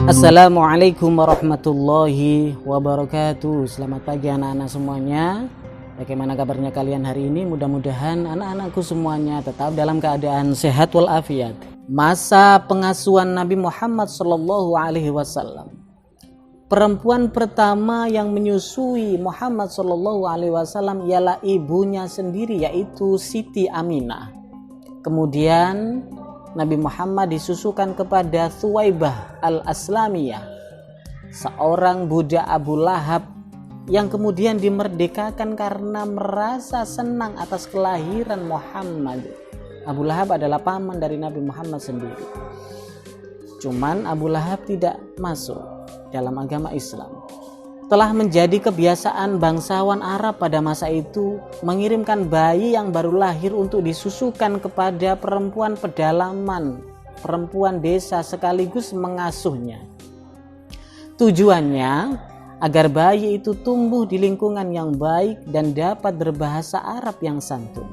Assalamualaikum warahmatullahi wabarakatuh. Selamat pagi anak-anak semuanya. Bagaimana kabarnya kalian hari ini? Mudah-mudahan anak-anakku semuanya tetap dalam keadaan sehat walafiat. Masa pengasuhan Nabi Muhammad SAW, perempuan pertama yang menyusui Muhammad SAW ialah ibunya sendiri, yaitu Siti Aminah. Kemudian Nabi Muhammad disusukan kepada Thuwaibah al-Aslamiyah, seorang budak Abu Lahab yang kemudian dimerdekakan karena merasa senang atas kelahiran Muhammad. Abu Lahab adalah paman dari Nabi Muhammad sendiri. Cuman Abu Lahab tidak masuk dalam agama Islam. Telah menjadi kebiasaan bangsawan Arab pada masa itu mengirimkan bayi yang baru lahir untuk disusukan kepada perempuan pedalaman, perempuan desa, sekaligus mengasuhnya. Tujuannya agar bayi itu tumbuh di lingkungan yang baik dan dapat berbahasa Arab yang santun.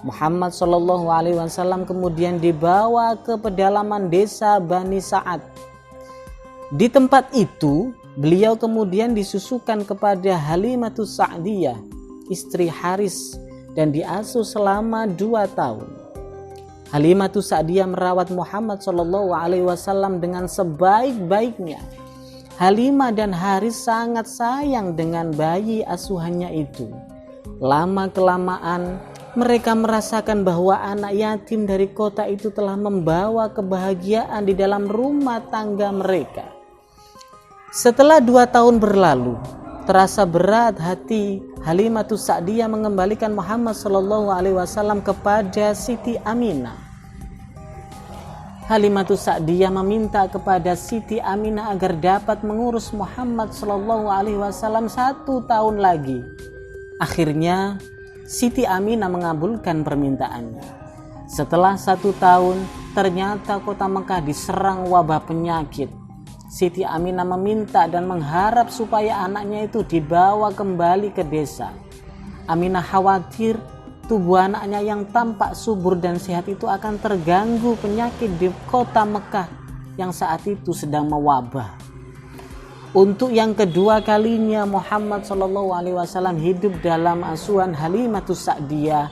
Muhammad SAW kemudian dibawa ke pedalaman desa Bani Sa'ad. Di tempat itu beliau kemudian disusukan kepada Halimatus Sa'diyah, istri Haris, dan diasuh selama 2 tahun. Halimatus Sa'diyah merawat Muhammad SAW dengan sebaik-baiknya. Halimah dan Haris sangat sayang dengan bayi asuhannya itu. Lama-kelamaan mereka merasakan bahwa anak yatim dari kota itu telah membawa kebahagiaan di dalam rumah tangga mereka. Setelah 2 tahun berlalu, terasa berat hati Halimatus Sa'diyah mengembalikan Muhammad SAW kepada Siti Aminah. Halimatus Sa'diyah meminta kepada Siti Aminah agar dapat mengurus Muhammad SAW 1 tahun lagi. Akhirnya Siti Aminah mengabulkan permintaannya. Setelah 1 tahun, ternyata kota Mekah diserang wabah penyakit. Siti Aminah meminta dan mengharap supaya anaknya itu dibawa kembali ke desa. Aminah khawatir tubuh anaknya yang tampak subur dan sehat itu akan terganggu penyakit di kota Mekah yang saat itu sedang mewabah. Untuk yang kedua kalinya Muhammad SAW hidup dalam asuhan Halimatus Sa'diyah.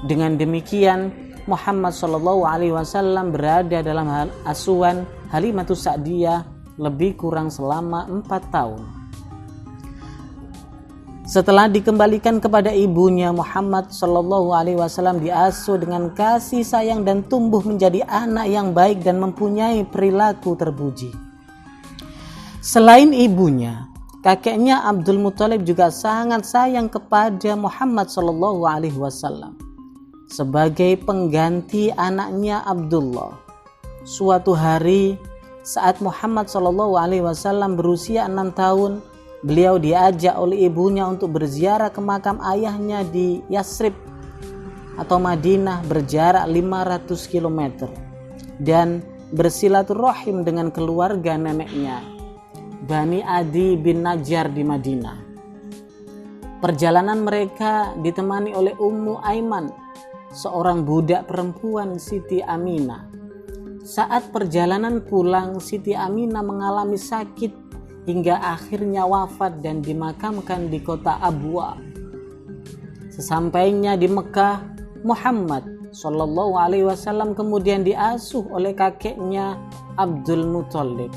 Dengan demikian Muhammad SAW berada dalam asuhan Halimatus Sa'diyah lebih kurang selama 4 tahun. Setelah dikembalikan kepada ibunya, Muhammad SAW diasuh dengan kasih sayang dan tumbuh menjadi anak yang baik dan mempunyai perilaku terpuji. Selain ibunya, kakeknya Abdul Muthalib juga sangat sayang kepada Muhammad SAW. Sebagai pengganti anaknya Abdullah, suatu hari saat Muhammad SAW berusia 6 tahun, beliau diajak oleh ibunya untuk berziarah ke makam ayahnya di Yasrib atau Madinah, berjarak 500 km, dan bersilaturahim dengan keluarga neneknya, Bani Adi bin Najjar di Madinah. Perjalanan mereka ditemani oleh Ummu Aiman, seorang budak perempuan Siti Aminah. Saat perjalanan pulang, Siti Aminah mengalami sakit hingga akhirnya wafat dan dimakamkan di kota Abwa. Sesampainya di Mekah, Muhammad SAW kemudian diasuh oleh kakeknya Abdul Muthalib.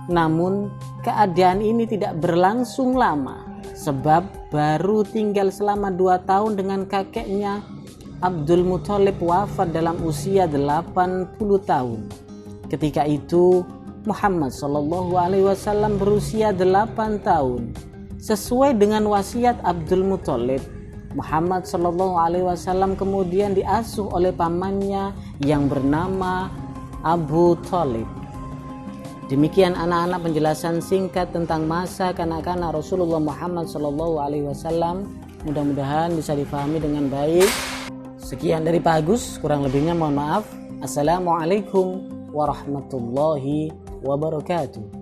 Namun keadaan ini tidak berlangsung lama, sebab baru tinggal selama 2 tahun dengan kakeknya. Abdul Muthalib wafat dalam usia 80 tahun. Ketika itu Muhammad SAW berusia 8 tahun. Sesuai dengan wasiat Abdul Muthalib, Muhammad SAW kemudian diasuh oleh pamannya yang bernama Abu Thalib. Demikian anak-anak penjelasan singkat tentang masa kanak-kanak Rasulullah Muhammad SAW. Mudah-mudahan bisa difahami dengan baik. Sekian dari Pak Agus, kurang lebihnya mohon maaf. Assalamualaikum warahmatullahi wabarakatuh.